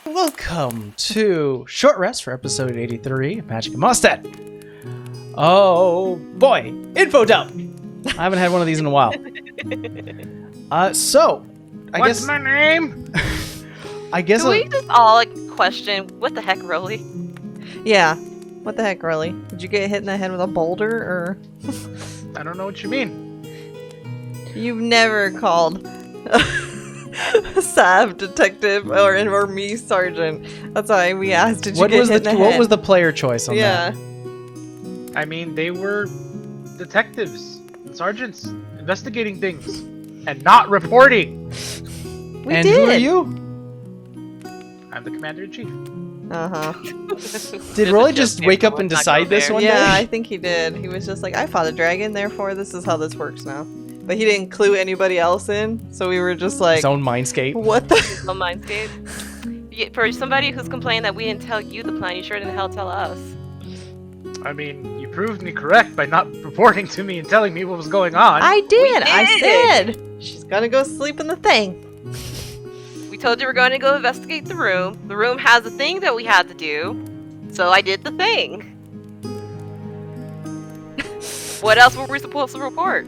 Welcome to Short Rest for episode 83 of Magic and Mostead. Oh boy, info dump! I haven't had one of these in a while. What's my name? I guess. Do we just all question what the heck, Rolly? Yeah. What the heck, Rolly? Did you get hit in the head with a boulder, or? I don't know what you mean. You've never called Sav detective or me sergeant. That's why we asked. Did you get hit in the head? What was the player choice on that? I mean, they were detectives and sergeants investigating things and not reporting. We and did. Who are you? I'm the commander-in-chief. Did Rolly just wake up and decide this one day? Yeah, I think he did. He was just like, I fought a dragon, therefore this is how this works now. But he didn't clue anybody else in, so we were just like... His own mindscape. What the... No mindscape. For somebody who's complaining that we didn't tell you the plan, you sure didn't hell tell us. I mean, you proved me correct by not reporting to me and telling me what was going on. I did! I did. said! She's gonna go sleep in the thing. We told you we're going to go investigate the room. The room has a thing that we had to do, so I did the thing. What else were we supposed to report?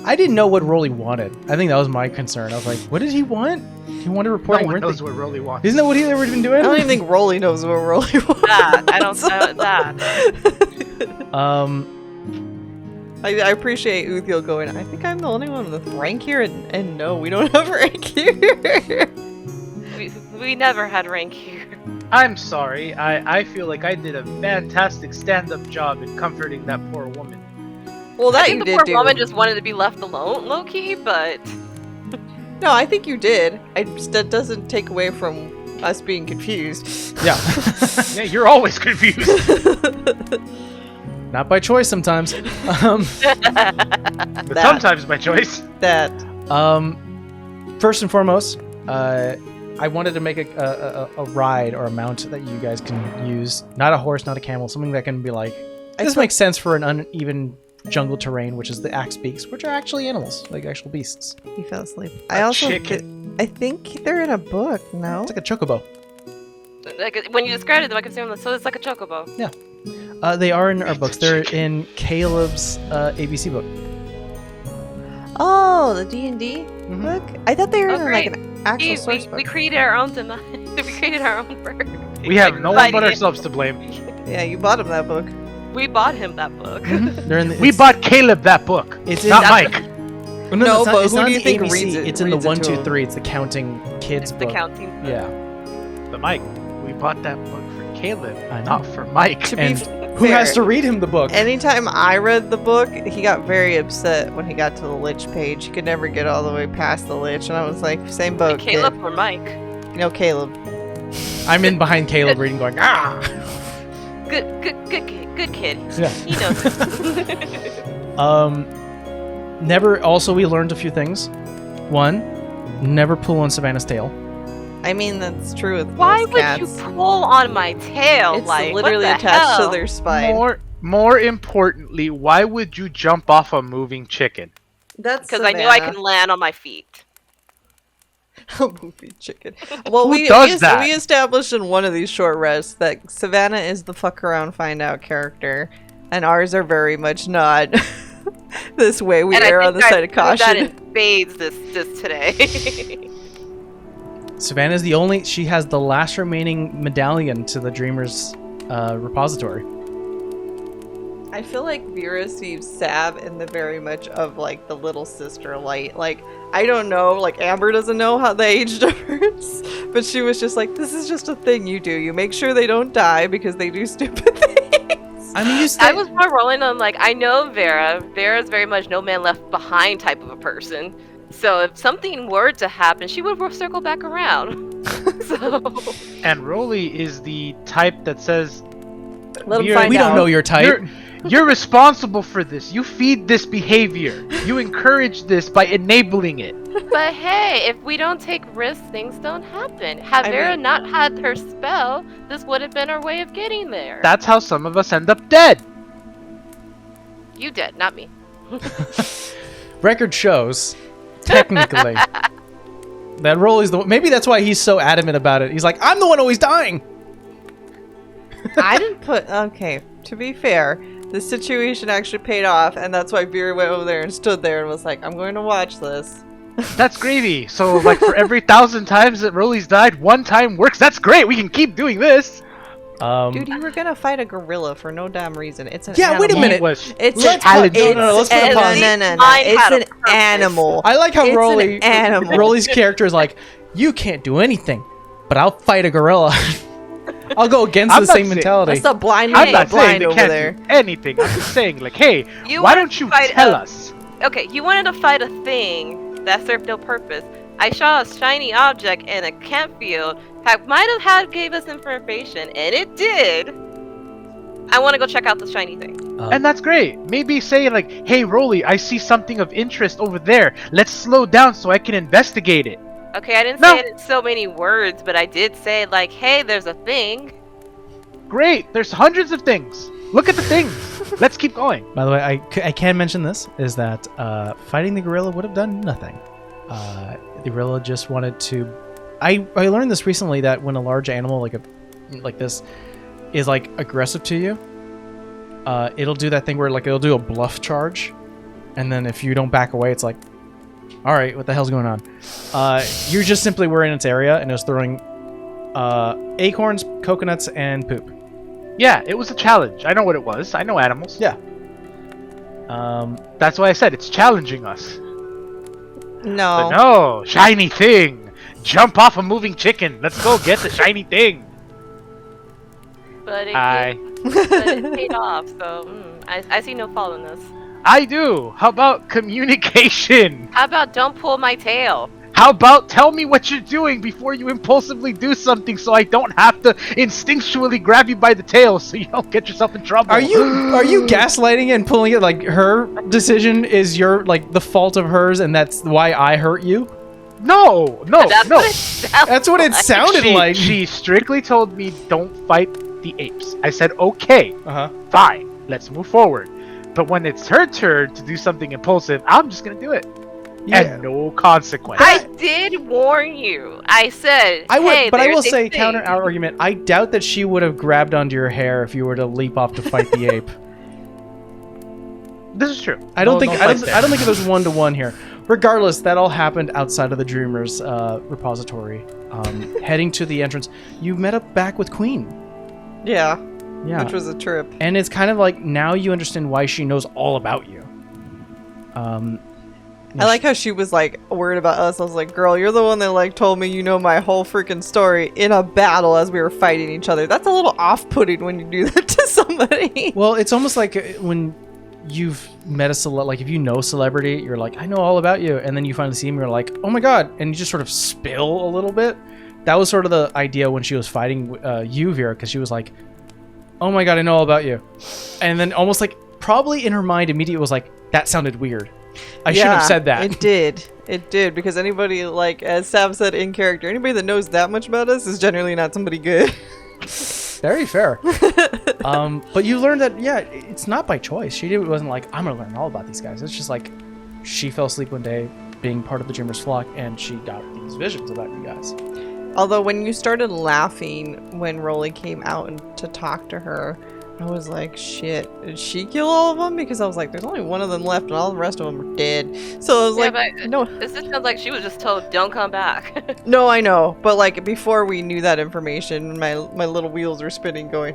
I didn't know what Rolly wanted. I think that was my concern. I was like, what did he want? He wanted reporting. No one knows what Rolly wants. Isn't that what he's ever been doing? I don't even think Rolly knows what Rolly wants. I don't know that. I appreciate Uthiel going, I think I'm the only one with rank here, and no, we don't have rank here. We never had rank here. I'm sorry. I feel like I did a fantastic stand-up job in comforting that poor woman. Well, I that think you the did poor do. woman just wanted to be left alone, low-key, but... No, I think you did. That doesn't take away from us being confused. Yeah. Yeah, you're always confused. Not by choice sometimes. But sometimes by choice. That. First and foremost, I wanted to make a ride or a mount that you guys can use. Not a horse, not a camel. Something that can be like... This makes sense for an uneven jungle terrain, which is the axe beaks, which are actually animals, like actual beasts. He fell asleep. Chicken. I think they're in a book, no? It's like a chocobo. Like, when you described it, I could say, so it's like a chocobo. Yeah. They are in our books. They're in Caleb's ABC book. Oh, the D&D book? I thought they were in like an actual source book. We created our own we created our own bird. We have no one but ourselves to blame. Yeah, you bought him that book. We bought him that book. They're in the, We bought Caleb that book. It's not in, Mike. Well, No, it's not, but it's who not do you the think ABC. reads it? It's in the Reads it 1, to 2, him? 3. It's the counting kids It's the book. counting. Yeah. The Mike. We bought that book for Caleb, I know. not for Mike. To be And fair, who has to read him the book? anytime I read the book, he got very upset when he got to the Lich page. He could never get all the way past the Lich, and I was like, same boat, Caleb kid. or Mike? No, Caleb. I'm in behind Caleb reading, going Good kid. Yeah. He knows it. Also, we learned a few things. One, never pull on Savannah's tail. I mean, that's true with Why most would cats. you pull on my tail? It's like, literally what the attached hell? to their spine. More importantly, why would you jump off a moving chicken? That's Because I knew I can land on my feet. Movie chicken. Well, Who we does that? we established in one of these short rests that Savannah is the fuck around find out character, and ours are very much not this way. We And err I on the think side of I proved that caution. in spades this today. Savannah's the only... She has the last remaining medallion to the Dreamer's repository. I feel like Vera sees Sav in the very much of like the little sister light. Like, I don't know, like Amber doesn't know how the age difference, but she was just like, this is just a thing you do. You make sure they don't die because they do stupid things. I mean, I was more rolling on like, I know Vera. Vera's very much no man left behind type of a person. So if something were to happen, she would circle back around. So And Rolly is the type that says, Let them "We're- find we out. don't know your type. You're responsible for this. You feed this behavior. You encourage this by enabling it." But hey, if we don't take risks, things don't happen. Had I Vera mean- not had her spell, this would have been our way of getting there. That's how some of us end up dead. You did, not me. Record shows, technically, That Rolly's the. Maybe that's why he's so adamant about it. He's like, I'm the one always dying. I didn't put. Okay, to be fair, the situation actually paid off, and that's why Vera went over there and stood there and was like, "I'm going to watch this." That's gravy. So, like, for every 1,000 times that Rolly's died, 1 time works. That's great. We can keep doing this. Dude, you were gonna fight a gorilla for no damn reason. It's an Yeah, animal. wait a minute. It's Let's an, put- no, let's put a pause. no. Mine It's had a an purpose. animal. I like how It's Rolly, an animal. Rolly's character is like, you can't do anything, but I'll fight a gorilla. I'll go against I'm the not same saying- mentality. That's the blind I'm man not saying blind they over can't there. do anything. I'm just saying, like, hey, You why wanted don't to you fight tell a- us? Okay, you wanted to fight a thing that served no purpose. I saw a shiny object in a campfield that might have gave us information, and it did. I want to go check out the shiny thing. And that's great. Maybe say, like, hey, Rolly, I see something of interest over there. Let's slow down so I can investigate it. Okay, I didn't No. say it in so many words, but I did say, like, hey, there's a thing. Great. There's hundreds of things. Look at the things. Let's keep going. By the way, I can mention this, is that fighting the gorilla would have done nothing. The gorilla just wanted to... I learned this recently, that when a large animal like this is like aggressive to you, it'll do that thing where like it'll do a bluff charge, and then if you don't back away, it's like, all right, what the hell's going on? You just simply were in its area and it was throwing acorns, coconuts, and poop. Yeah, it was a challenge. I know what it was. I know animals. Yeah. That's why I said it's challenging us. No. But no, shiny thing. Jump off a moving chicken. Let's go get the shiny thing. But it, I but it paid off, so I see no fault in this. I do. How about communication? How about don't pull my tail? How about tell me what you're doing before you impulsively do something so I don't have to instinctually grab you by the tail so you don't get yourself in trouble? Are you gaslighting it and pulling it like her decision is the fault of hers and that's why I hurt you? No. That's what it sounds That's what it like. sounded like. She strictly told me don't fight the apes. I said okay, Uh-huh. fine, let's move forward. But when it's her turn to do something impulsive, I'm just gonna do it. Yeah. And no consequence. I did warn you. I said, I would, hey, but I will there's a say, thing. counter our argument. I doubt that she would have grabbed onto your hair if you were to leap off to fight the ape. This is true. I don't No think fights there. I don't think there's 1-to-1 here. Regardless, that all happened outside of the Dreamers repository. Heading to the entrance, you met up back with Queen. Yeah. Yeah, Which was a trip. and it's kind of like now you understand why she knows all about you. I like how she was like worried about us. I was like, girl, you're the one that like told me you know my whole freaking story in a battle as we were fighting each other. That's a little off-putting when you do that to somebody. Well, it's almost like when you've met a like if you know a celebrity, you're like, I know all about you, and then you finally see him, you're like, oh my god, and you just sort of spill a little bit. That was sort of the idea when she was fighting you, Vera, because she was like, oh my god, I know all about you, and then almost like probably in her mind immediately was like, that sounded weird. I should have said that. It did because anybody like as Sam said in character, anybody that knows that much about us is generally not somebody good. Very fair. But you learned that, yeah, it's not by choice. It wasn't like, I'm going to learn all about these guys. It's just like, she fell asleep one day being part of the Dreamer's flock, and she got these visions about you guys. Although when you started laughing when Rolly came out and to talk to her, I was like, shit, did she kill all of them? Because I was like, there's only one of them left and all the rest of them are dead. So I was Yeah, like, but no. This just sounds like she was just told, don't come back. No, I know. But like before we knew that information, my little wheels were spinning going,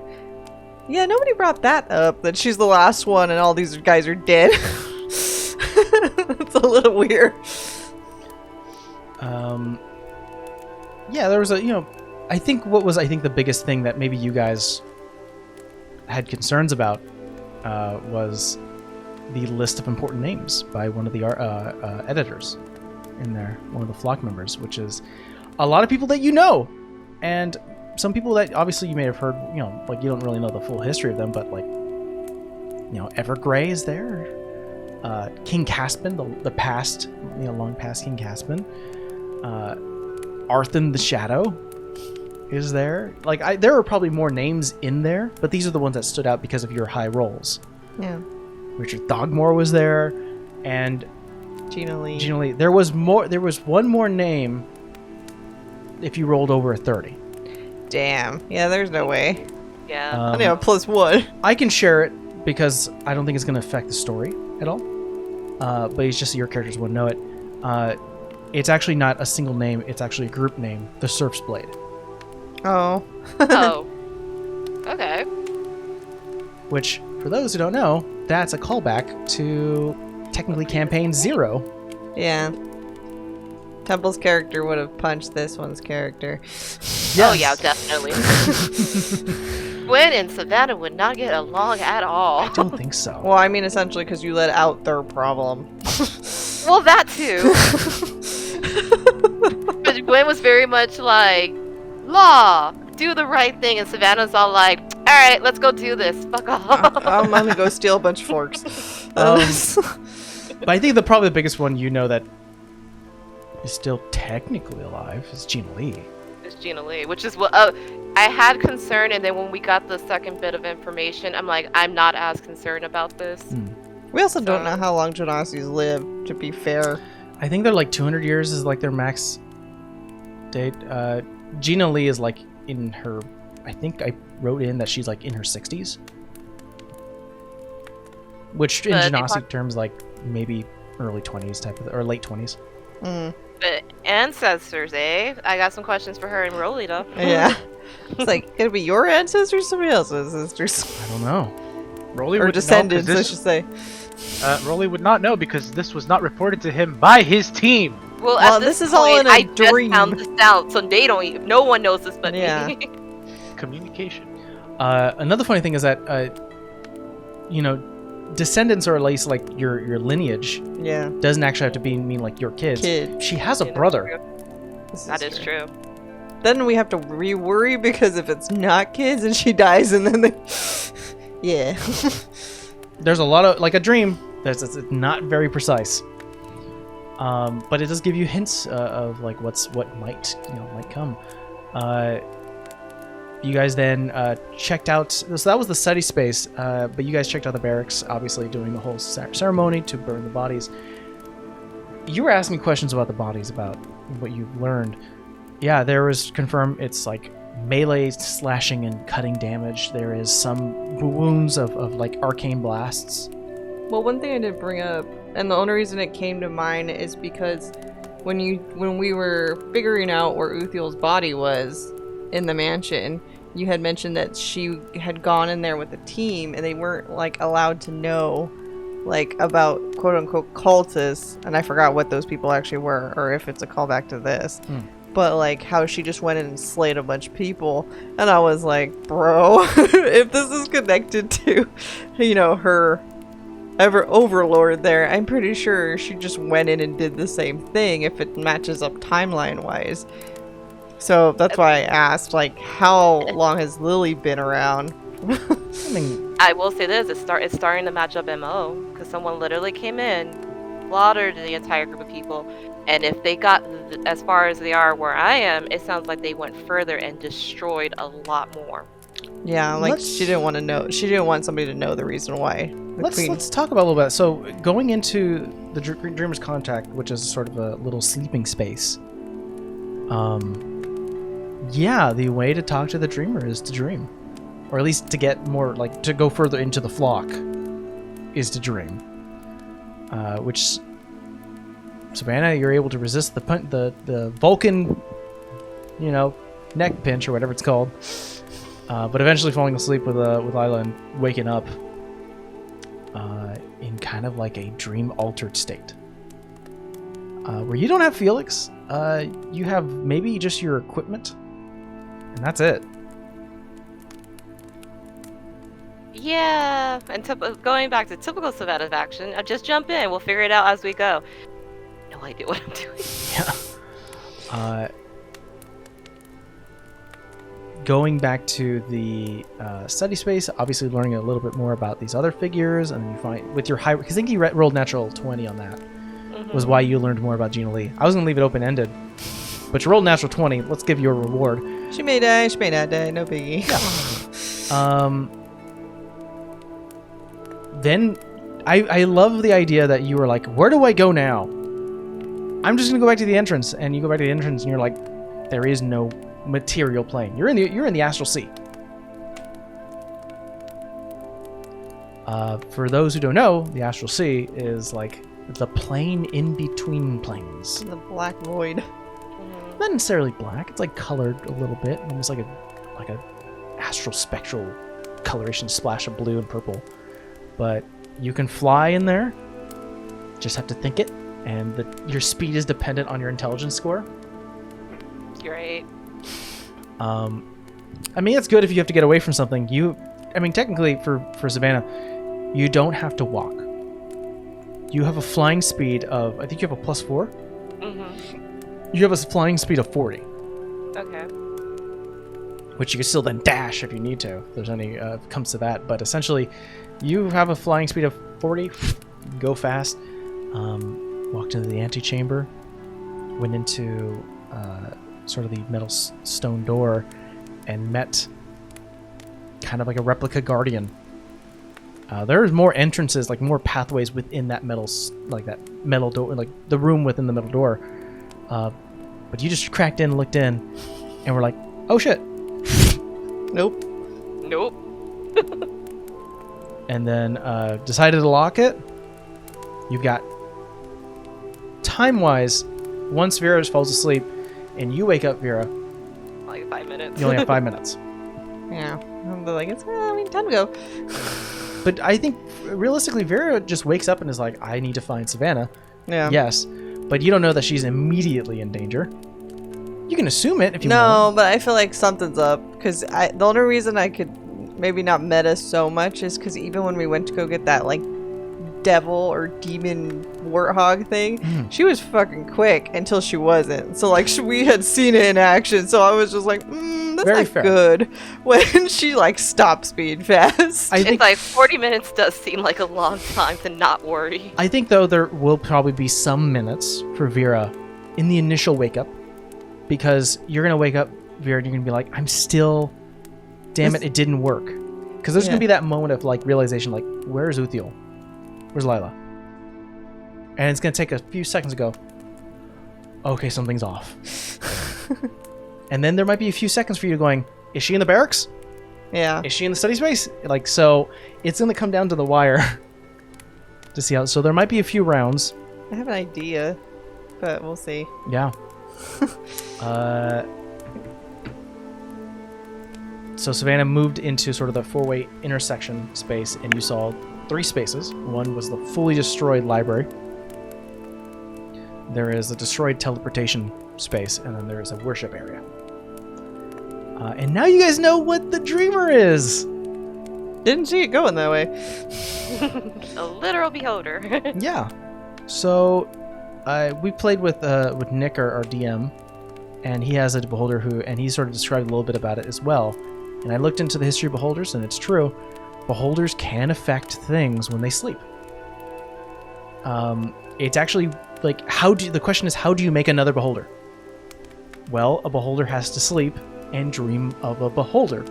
yeah, nobody brought that up, that she's the last one and all these guys are dead. It's a little weird. Yeah, there was I think the biggest thing that maybe you guys had concerns about was the list of important names by one of the editors in there, one of the flock members, which is a lot of people that you know, and some people that obviously you may have heard, like you don't really know the full history of them, but like, Evergrey is there, King Caspin, the past, long past King Caspin, Arthen the Shadow is there. Like, there are probably more names in there, but these are the ones that stood out because of your high rolls. Yeah. Richard Thogmore was there, and Gina Lee. There was one more name if you rolled over a 30. Damn. Yeah, there's no way. Yeah. I only have +1. I can share it because I don't think it's going to affect the story at all. But it's just your characters wouldn't know it. It's actually not a single name. It's actually a group name, the Surf's Blade. Oh. Oh. Okay. Which, for those who don't know, that's a callback to technically Campaign 0. Yeah. Temple's character would have punched this one's character. Oh yeah, definitely. Gwen and Savannah would not get along at all. I don't think so. Well, I mean, essentially, because you let out their problem. Well, that too. But Gwen was very much like, law, do the right thing, and Savannah's all like, all right, let's go do this. Fuck off. I'm gonna go steal a bunch of forks. But I think probably the biggest one that is still technically alive is Gina Lee. It's Gina Lee, which is what I had concern, and then when we got the second bit of information, I'm like, I'm not as concerned about this. We also don't know how long Genasi's live, to be fair. I think they're like 200 years is like their max date. Gina Lee is like in her, I think I wrote in that she's like in her 60s. Which in Genasi terms, like maybe early 20s type of, or late 20s. But ancestors, eh? I got some questions for her and Rolita. Yeah. It's like, gonna be your ancestors, somebody else's ancestors. I don't know. Rolly Or would descendants, know, I should say. Rolly would not know because this was not reported to him by his team. Well, Well, at this this is point, all in a I dream. just found this out, so they don't even, no one knows this but Yeah. me. Communication. Another funny thing is that, descendants, or at least like your lineage, Yeah. doesn't actually have to mean like your kids. Kid. She has a brother. That is true. Then we have to re-worry because if it's not kids and she dies and then they... Yeah. There's a lot of, like a dream, it's not very precise. But it does give you hints of like what might come. You guys then checked out, so that was the study space, but you guys checked out the barracks, obviously doing the whole ceremony to burn the bodies. You were asking questions about the bodies, about what you've learned. Yeah, there was confirmed it's like melee slashing and cutting damage. There is some wounds of like arcane blasts. Well, one thing I did bring up, and the only reason it came to mind is because when we were figuring out where Uthiel's body was in the mansion, you had mentioned that she had gone in there with a team and they weren't like allowed to know like about quote unquote cultists, and I forgot what those people actually were or if it's a callback to this. But like how she just went in and slayed a bunch of people, and I was like, bro, if this is connected to, her overlord there, I'm pretty sure she just went in and did the same thing if it matches up timeline wise. So that's why I asked, like, how long has Lily been around? I mean, I will say this, it's starting to match up MO, because someone literally came in, slaughtered the entire group of people, and if they got as far as they are where I am, it sounds like they went further and destroyed a lot more. Yeah, like she didn't want to know. She didn't want somebody to know the reason why. Let's talk about a little bit. So going into the Dreamer's Contact, which is sort of a little sleeping space. Yeah, the way to talk to the Dreamer is to dream, or at least to get more, like, to go further into the flock, is to dream. Which, Savannah, you're able to resist the Vulcan, neck pinch or whatever it's called. But eventually falling asleep with Lila and waking up in kind of like a dream-altered state. Where you don't have Felix, you have maybe just your equipment, and that's it. Yeah, and going back to typical Savannah action, just jump in, we'll figure it out as we go. No idea what I'm doing. Yeah. Going back to the study space, obviously learning a little bit more about these other figures, and you find with your high, because I think you rolled natural 20 on that, was why you learned more about Gina Lee. I was gonna leave it open-ended, but you rolled natural 20. Let's give you a reward. She may die, she may not die, no biggie. Then I love the idea that you were like, where do I go now? I'm just gonna go back to the entrance, and you go back to the entrance, and you're like, There is no material plane. You're in the astral sea. For those who don't know, the astral sea is like the plane in between planes. The black void. Not necessarily black. It's like colored a little bit, almost like a astral spectral coloration, splash of blue and purple. But you can fly in there. Just have to think it, and your speed is dependent on your intelligence score. Great. I mean, it's good if you have to get away from something. Technically, for Savannah, you don't have to walk. You have a flying speed of, I think you have a +4. Mm-hmm. You have a flying speed of 40. Okay. Which you can still then dash if you need to, if there's any comes to that. But essentially, you have a flying speed of 40. Go fast. Walked into the antechamber. Went into sort of the metal stone door, and met kind of like a replica guardian. There's more entrances, like more pathways within that metal door, like the room within the metal door. But you just cracked in, looked in, and we're like, oh shit. Nope. And then decided to lock it. You've got time-wise, once Vera falls asleep and you wake up, Vera, Like 5 minutes. you only have 5 minutes. Yeah. I'm like, time to go. But I think realistically, Vera just wakes up and is like, I need to find Savannah. Yeah. Yes, but you don't know that she's immediately in danger. You can assume it if you No, want. but I feel like something's up. Because the only reason I could maybe not meta so much is because even when we went to go get that, like, devil or demon warthog thing, she was fucking quick until she wasn't. So, like, we had seen it in action. So I was just like, that's Very not fair. good when she, like, stops being fast. I think, It's like 40 minutes does seem like a long time to not worry. I think, though, there will probably be some minutes for Vera in the initial wake-up. Because you're going to wake up, Vera, and you're going to be like, I'm still... Damn it didn't work. Because there's going to be that moment of, like, realization, like, where's Uthiel? Where's Lila? And it's going to take a few seconds to go, okay, something's off. And then there might be a few seconds for you going, is she in the barracks? Yeah. Is she in the study space? Like, so it's going to come down to the wire to see how. So there might be a few rounds. I have an idea, but we'll see. Yeah. So Savannah moved into sort of the four-way intersection space, and you saw 3 spaces. One was the fully destroyed library. There is a destroyed teleportation space, and then there is a worship area. And now you guys know what the Dreamer is. Didn't see it going that way. A literal beholder. Yeah. So we played with Nick, our DM, and he has a beholder and he sort of described a little bit about it as well. And I looked into the history of beholders, and it's true. Beholders can affect things when they sleep. It's actually like the question is, how do you make another beholder? Well, a beholder has to sleep and dream of a beholder,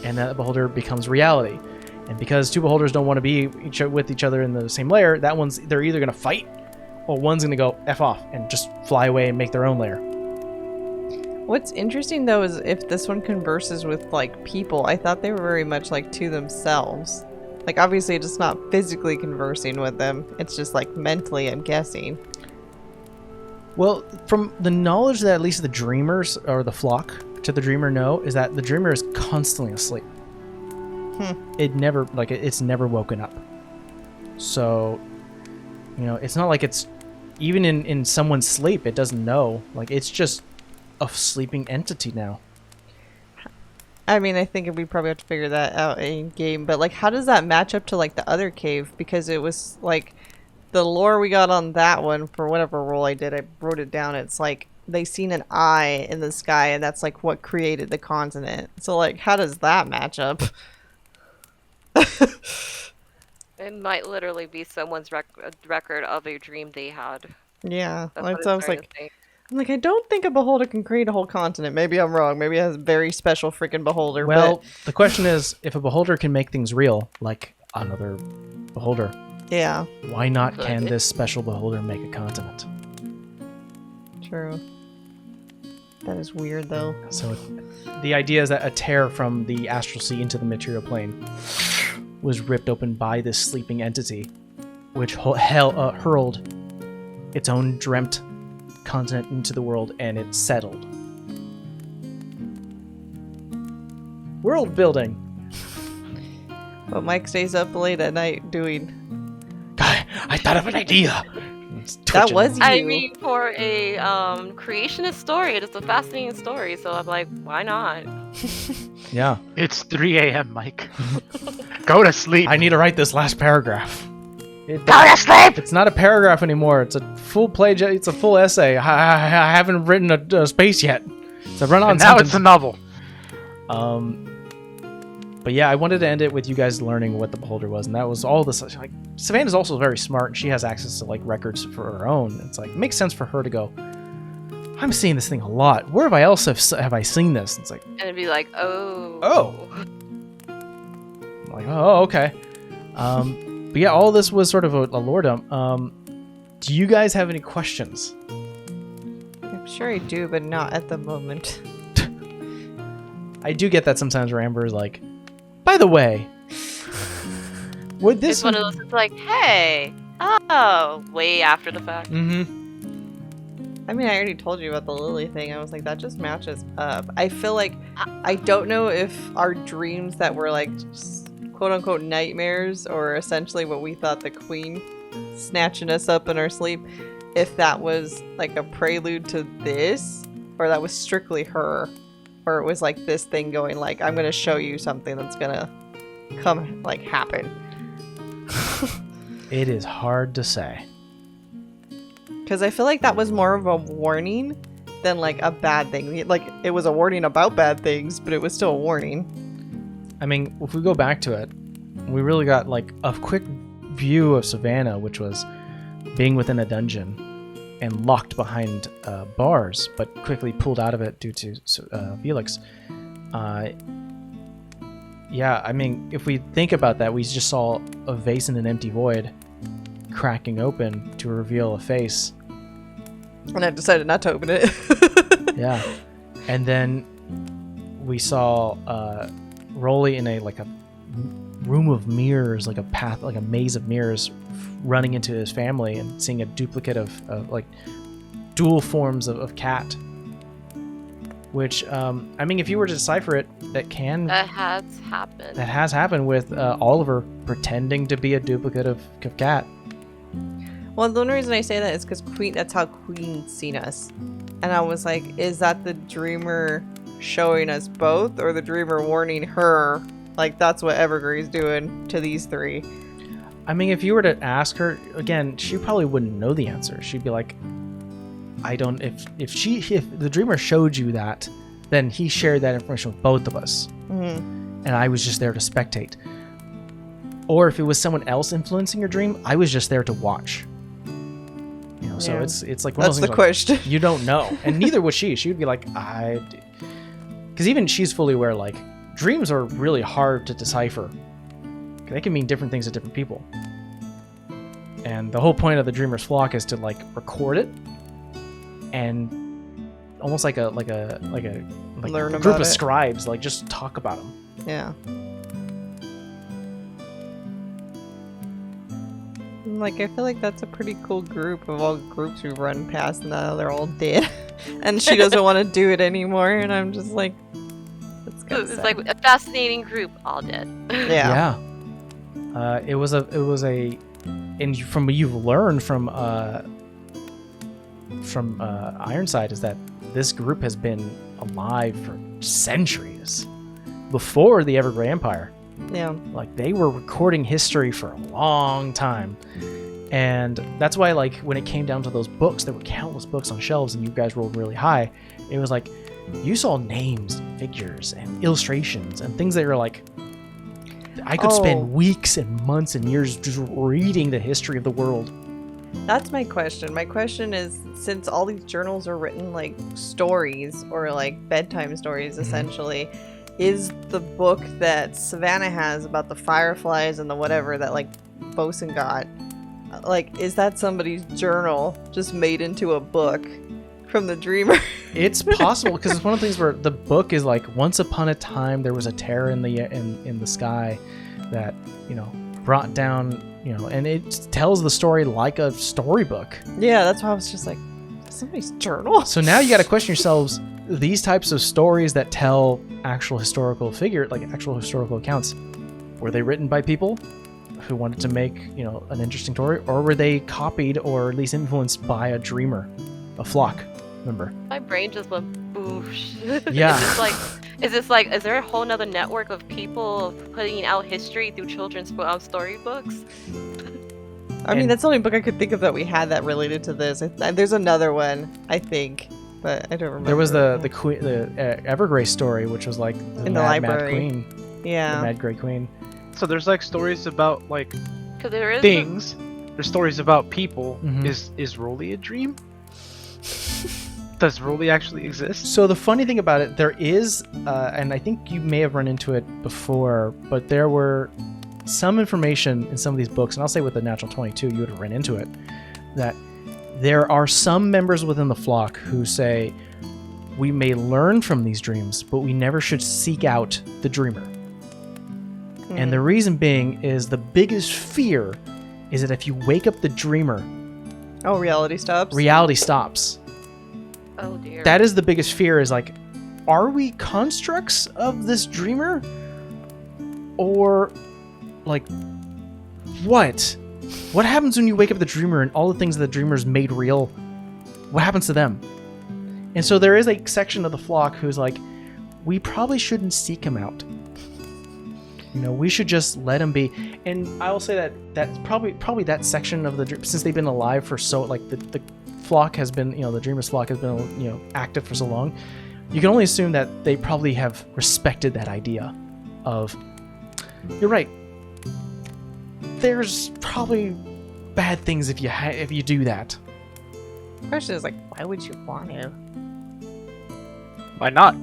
and that beholder becomes reality. And because 2 beholders don't want to be with each other in the same lair, they're either going to fight, or one's going to go F off and just fly away and make their own lair. What's interesting though is if this one converses with like people, I thought they were very much like to themselves. Like obviously it's not physically conversing with them, it's just like mentally, I'm guessing. Well, from the knowledge that at least the dreamers or the flock to the dreamer know, is that the dreamer is constantly asleep. It's never woken up. So, it's not like it's even in someone's sleep, it doesn't know. Like, it's just a sleeping entity now. I mean, I think we probably have to figure that out in game, but like how does that match up to like the other cave? Because it was like the lore we got on that one for whatever role I did, I wrote it down. It's like they seen an eye in the sky, and that's like what created the continent. So like, how does that match up? It might literally be someone's record of a dream they had. Yeah, That's like what so I it's was trying like, to say. I'm like, I don't think a beholder can create a whole continent. Maybe I'm wrong. Maybe it has a very special freaking beholder. Well, the question is, if a beholder can make things real, like another beholder, yeah, why not Could can it? this special beholder make a continent? true. That is weird, though. So the idea is that a tear from the astral sea into the material plane was ripped open by this sleeping entity, which hurled its own dreamt content into the world, and it settled. World building. What Mike stays up late at night doing. I thought of an idea. That was you. I mean, for a creationist story, it is a fascinating story. So I'm like, why not? Yeah. It's 3 a.m., Mike. Go to sleep. I need to write this last paragraph. Go to sleep. It's not a paragraph anymore. It's a full page. It's a full essay. I haven't written a space yet. It's a run-on And now sentence. it's a novel. But yeah, I wanted to end it with you guys learning what the beholder was, and that was all this. Like, Savannah's also very smart, and she has access to like records for her own. It's like it makes sense for her to go. I'm seeing this thing a lot. Where have I seen this? It's like, And it'd be like, oh. I'm like, oh, okay. But yeah, all this was sort of a lore dump. Do you guys have any questions? I'm sure I do, but not at the moment. I do get that sometimes where Amber is like, by the way, would this... It's one of those, it's like, hey, oh, way after the fact. I mean, I already told you about the Lily thing. I was like, that just matches up. I feel like, I don't know if our dreams that were like, quote-unquote nightmares, or essentially what we thought the queen snatching us up in our sleep, if that was like a prelude to this, or that was strictly her. Or it was like this thing going like, I'm gonna show you something that's gonna come, like, happen. It is hard to say. Because I feel like that was more of a warning than like a bad thing. Like, it was a warning about bad things, but it was still a warning. I mean, if we go back to it, we really got like a quick view of Savannah, which was being within a dungeon and locked behind bars, but quickly pulled out of it due to Felix. Yeah, I mean, if we think about that, we just saw a vase in an empty void cracking open to reveal a face. And I decided not to open it. Yeah. And then we saw Rolly in a room of mirrors, like a path, like a maze of mirrors, running into his family and seeing a duplicate of like dual forms of cat. Which, I mean, if you were to decipher it, that has happened with Oliver pretending to be a duplicate of cat. Well, the only reason I say that is because that's how Queen's seen us. And I was like, is that the dreamer showing us both, or the dreamer warning her? Like, that's what Evergree's doing to these three. I mean, if you were to ask her, again, she probably wouldn't know the answer. She'd be like, I don't, if the dreamer showed you that, then he shared that information with both of us. Mm-hmm. And I was just there to spectate. Or if it was someone else influencing your dream, I was just there to watch. You know, so it's like one that's of those the things question. Like, you don't know. And neither would she. She would be like, because even she's fully aware, like, dreams are really hard to decipher. They can mean different things to different people. And the whole point of the dreamer's flock is to like record it and almost like a Learn group about of it. scribes, like just talk about them. Yeah. Like, I feel like that's a pretty cool group of all groups we've run past, and now they're all dead. And she doesn't want to do it anymore, and I'm just like, that's kind of It's sad. like a fascinating group, all dead. Yeah. It was a, and from what you've learned from Ironside is that this group has been alive for centuries before the Evergrey Empire. Yeah. Like, they were recording history for a long time. And that's why, like, when it came down to those books, there were countless books on shelves and you guys rolled really high. It was like, you saw names, figures, and illustrations, and things that you're like, I could spend weeks and months and years just reading the history of the world. That's my question. My question is, since all these journals are written like stories, or like bedtime stories, essentially, is the book that Savannah has about the fireflies and the whatever that like Bosun got, like, is that somebody's journal just made into a book from the dreamer. It's possible because it's one of the things where the book is like, once upon a time there was a terror in the sky that, you know, brought down, you know, and it tells the story like a storybook. Yeah, that's why I was just like, somebody's journal. So now you got to question yourselves, these types of stories that tell actual historical accounts, were they written by people who wanted to make, you know, an interesting story, or were they copied or at least influenced by a dreamer, a flock member? My brain just went boosh. Yeah. Is there a whole nother network of people putting out history through children's storybooks? I mean, that's the only book I could think of that we had that related to this. There's another one, I think, but I don't remember. There was the Evergrey story, which was like the in the library. Mad Queen. Yeah. The Mad Grey Queen. So there's like stories about like 'Cause there is things. There's stories about people. Mhm. Is Rolly a dream? Does Rolly actually exist? So the funny thing about it, there is, and I think you may have run into it before, but there were some information in some of these books, and I'll say with the Natural 22, you would have run into it, that there are some members within the flock who say, we may learn from these dreams, but we never should seek out the dreamer. And the reason being is the biggest fear is that if you wake up the dreamer, reality stops. reality stops. Oh dear. That is the biggest fear, is like, are we constructs of this dreamer? Or, like, what? What happens when you wake up the dreamer and all the things that the dreamer's made real, what happens to them? And so there is a section of the flock who's like, we probably shouldn't seek him out. You know, we should just let him be. And I will say that that's probably that section of the, since they've been alive for so, like, the flock has been, you know, the dreamer's flock has been, you know, active for so long, you can only assume that they probably have respected that idea of, you're right, there's probably bad things if you do that. The question is like, why would you want to? Why not?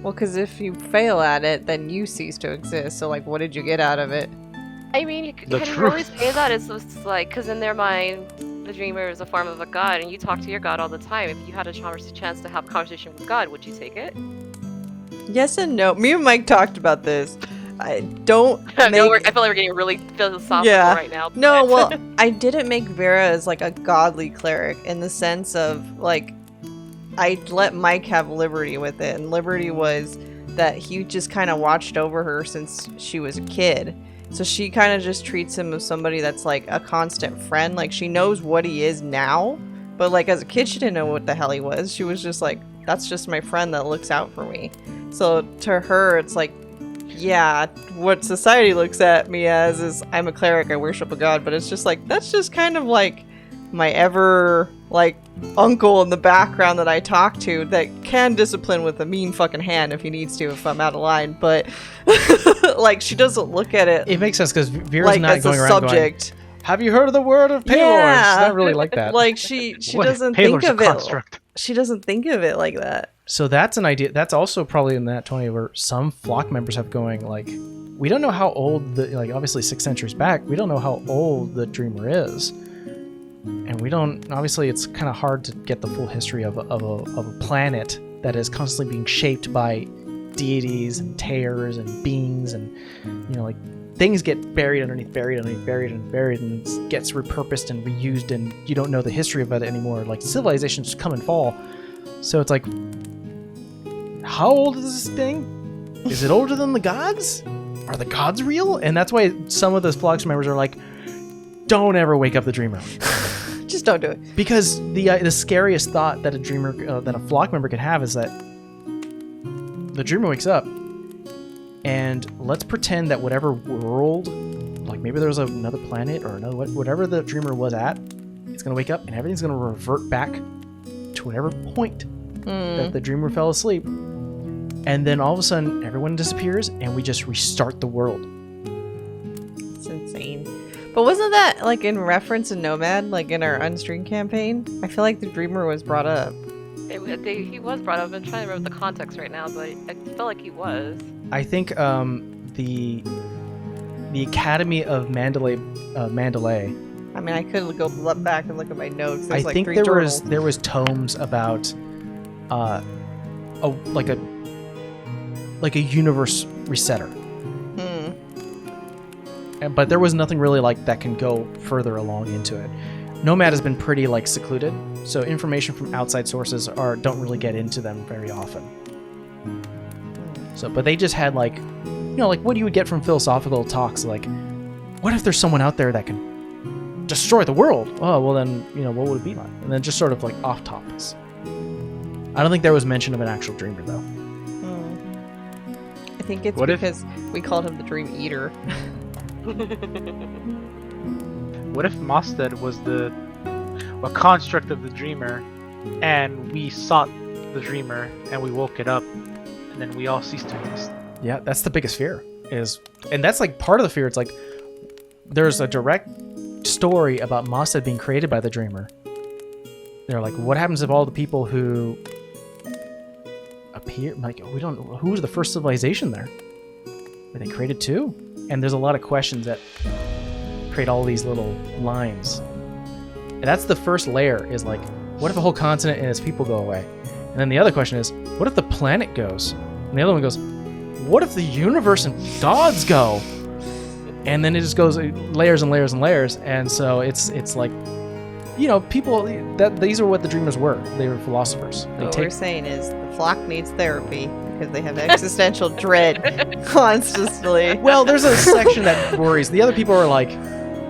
Well, because if you fail at it, then you cease to exist. So, like, what did you get out of it? I mean, can you really say that? It's just like, because in their mind, the dreamer is a form of a god, and you talk to your god all the time. If you had a chance to have a conversation with God, would you take it? Yes and no. Me and Mike talked about this. I don't I feel make... like we're getting really philosophical Yeah. right now. No, well, I didn't make Vera as, like, a godly cleric in the sense of, like, I let Mike have liberty with it, and liberty was that he just kind of watched over her since she was a kid. So she kind of just treats him as somebody that's, like, a constant friend. Like, she knows what he is now, but, like, as a kid, she didn't know what the hell he was. She was just like, that's just my friend that looks out for me. So to her, it's like, yeah, what society looks at me as is I'm a cleric, I worship a god, but it's just like, that's just kind of like my ever, like, uncle in the background that I talk to that can discipline with a mean fucking hand if he needs to, if I'm out of line, but like, she doesn't look at it. It makes sense because Vera's like, not as going a around subject. going, have you heard of the word of Paylor? Yeah. It's not really like that. Like, she What? doesn't Paylor's think a of it. construct. She doesn't think of it like that. So that's an idea. That's also probably in that 20 where some flock members have going like, we don't know how old the, like, obviously 6 centuries back, we don't know how old the dreamer is. And we don't, obviously it's kind of hard to get the full history of a planet that is constantly being shaped by deities and tears and beings, and, you know, like, things get buried underneath, and it gets repurposed and reused, and you don't know the history of it anymore. Like, civilizations come and fall. So it's like, how old is this thing? Is it older than the gods? Are the gods real? And that's why some of those flock members are like, don't ever wake up the dreamer. Just don't do it. Because the scariest thought that a dreamer, that a flock member could have is that the dreamer wakes up, and let's pretend that whatever world, like maybe there's another planet or another, whatever the dreamer was at, it's gonna wake up and everything's gonna revert back to whatever point that the dreamer fell asleep, and then all of a sudden everyone disappears and we just restart the world. It's insane. But wasn't that, like, in reference to Nomad, like in our Unstream campaign? I feel like the dreamer was brought up. He was brought up. I'm trying to remember the context right now, but I felt like he was. I think the Academy of Mandalay I mean, I could go back and look at my notes. There's I like think 3 there journals. was tomes about like a universe resetter. But there was nothing really like that can go further along into it. Nomad has been pretty like secluded, so information from outside sources don't really get into them very often. So, but they just had like, like what you would get from philosophical talks, like, what if there's someone out there that can destroy the world? Oh, well then, what would it be like? And then just sort of like off topics. I don't think there was mention of an actual dreamer though. I think it's because we called him the Dream Eater. What if Mostead was a construct of the dreamer, and we sought the dreamer, and we woke it up, and then we all ceased to exist? Yeah, that's the biggest fear. And that's like part of the fear. It's like there's a direct story about Mostead being created by the dreamer. They're like, what happens if all the people who appear, like, we don't know who was the first civilization there? Were they created too? And there's a lot of questions that create all these little lines. And that's the first layer, is like, what if a whole continent and its people go away? And then the other question is, what if the planet goes? And the other one goes, what if the universe and gods go? And then it just goes layers and layers and layers. And so it's like, people, these are what the dreamers were. They were philosophers. What we're saying is the flock needs therapy because they have existential dread constantly. Well, there's a section that worries. The other people are like,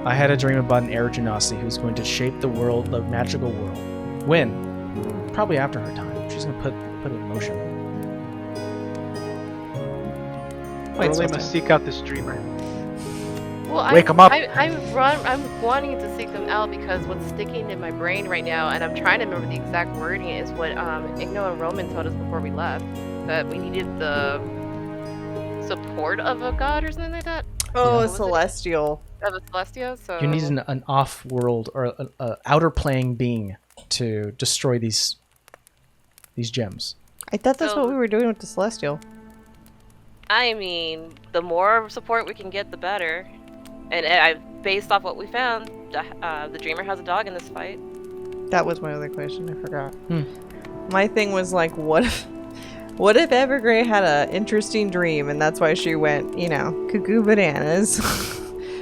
I had a dream about an air genasi who's going to shape the world, the magical world. When? Probably after her time. She's going to put it in motion. We must seek out this dreamer. Well, Wake 'em up. I'm wanting to seek them out because what's sticking in my brain right now, and I'm trying to remember the exact wording, is what Igno and Roman told us before we left, that we needed the support of a god or something like that. Oh, a celestial. Of a celestial. So You need an off-world or a outer playing being to destroy these gems. I thought that's what we were doing with the celestial. I mean, the more support we can get, the better. And based off what we found, the dreamer has a dog in this fight. That was my other question. I forgot. My thing was like, what if Evergrey had an interesting dream, and that's why she went, cuckoo bananas?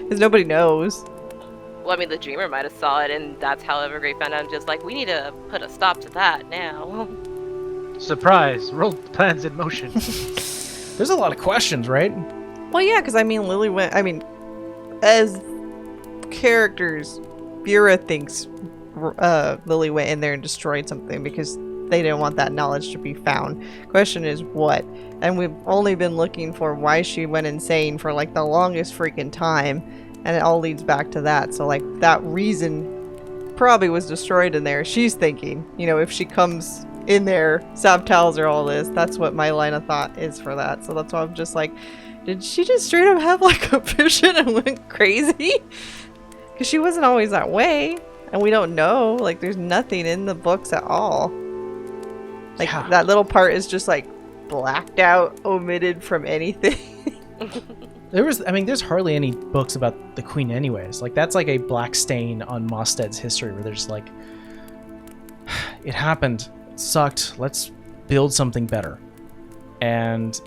Because nobody knows. Well, I mean, the dreamer might have saw it, and that's how Evergrey found out. Just like, we need to put a stop to that now. Surprise! Roll plans in motion. There's a lot of questions, right? Well, yeah, because Lily went. As characters, Vera thinks Lily went in there and destroyed something because they didn't want that knowledge to be found. Question is what? And we've only been looking for why she went insane for like the longest freaking time, and it all leads back to that. So like that reason probably was destroyed in there. She's thinking, if she comes in there, Sab tells her all this. That's what my line of thought is for that. So that's why I'm just like, did she just straight up have like a vision and went crazy? Because she wasn't always that way, and we don't know. Like, there's nothing in the books at all. Like, that little part is just like blacked out, omitted from anything. There's hardly any books about the Queen anyways. Like, that's like a black stain on Mostead's history where they're just like, it happened, it sucked, let's build something better. And,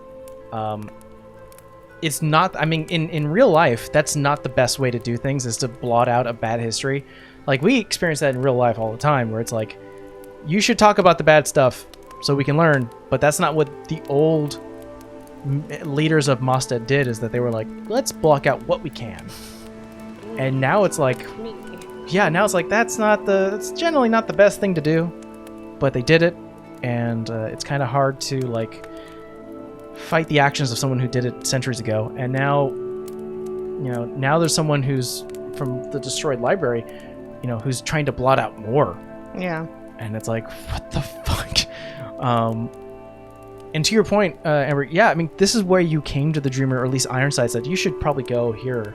it's not, in real life, that's not the best way to do things, is to blot out a bad history. Like, we experience that in real life all the time, where it's like, you should talk about the bad stuff so we can learn, but that's not what the old leaders of Mostead did, is that they were like, let's block out what we can. And now it's like, that's generally not the best thing to do, but they did it, and it's kind of hard to, like, fight the actions of someone who did it centuries ago. And now there's someone who's from the destroyed library, who's trying to blot out more. Yeah. And it's like, what the fuck? And to your point, Amber, this is where you came to the Dreamer, or at least Ironside said, you should probably go here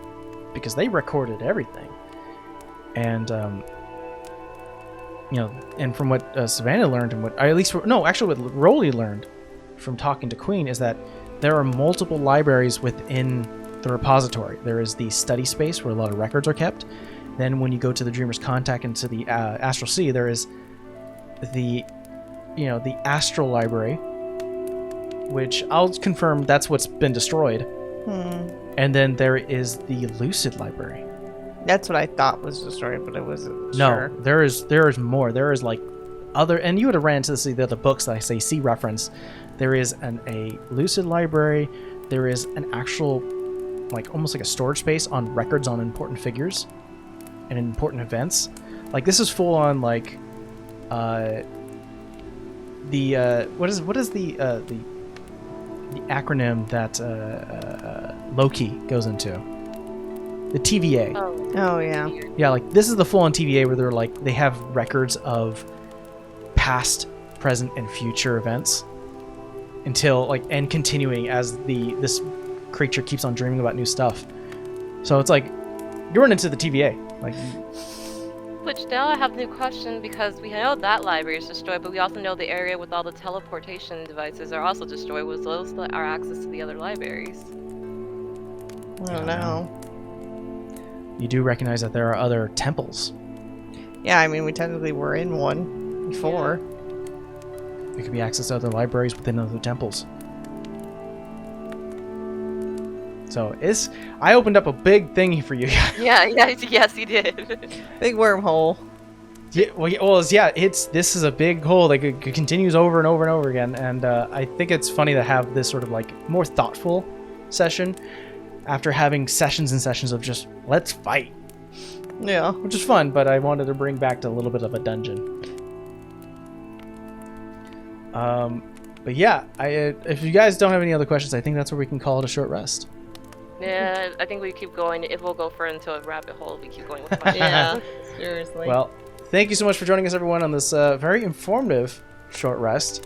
because they recorded everything. And, and from what Savannah learned, and what Rolly learned from talking to Queen, is that there are multiple libraries within the repository. There is the study space where a lot of records are kept, Then when you go to the Dreamer's Contact into the Astral Sea, there is the Astral Library, which I'll confirm that's what's been destroyed. And then there is the Lucid Library. That's what I thought was destroyed, but I wasn't No, sure. there is more. There is like other, and you would have ran into the other books that I say see reference. There is a Lucid Library. There is an actual, like almost like a storage space on records on important figures and important events. Like this is full on like what is the acronym that Loki goes into? The TVA. Oh, yeah. Yeah, like this is the full-on TVA where they're like they have records of past, present, and future events until like and continuing as this creature keeps on dreaming about new stuff. So it's like you're running into the TVA. Like, Which now I have a new question because we know that library is destroyed, but we also know the area with all the teleportation devices are also destroyed. Was those our access to the other libraries? I don't know. you do recognize that there are other temples. Yeah, I mean, we technically were in one before. There could be access to other libraries within other temples. So I opened up a big thingy for you. Yes, you did. Big wormhole. This is a big hole that continues over and over and over again, and I think it's funny to have this sort of like more thoughtful session after having sessions and sessions of just let's fight, Yeah. which is fun. But I wanted to bring back to a little bit of a dungeon. But yeah, if you guys don't have any other questions, I think that's where we can call it a short rest. Yeah, I think we keep going. If we'll go further into a rabbit hole, we keep going with questions. Yeah. Seriously. Well, thank you so much for joining us, everyone, on this very informative short rest.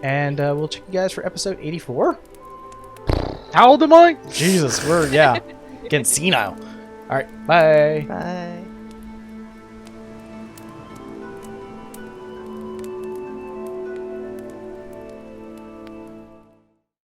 And we'll check you guys for episode 84. How old am I? Jesus, we're getting senile. All right, bye. Bye.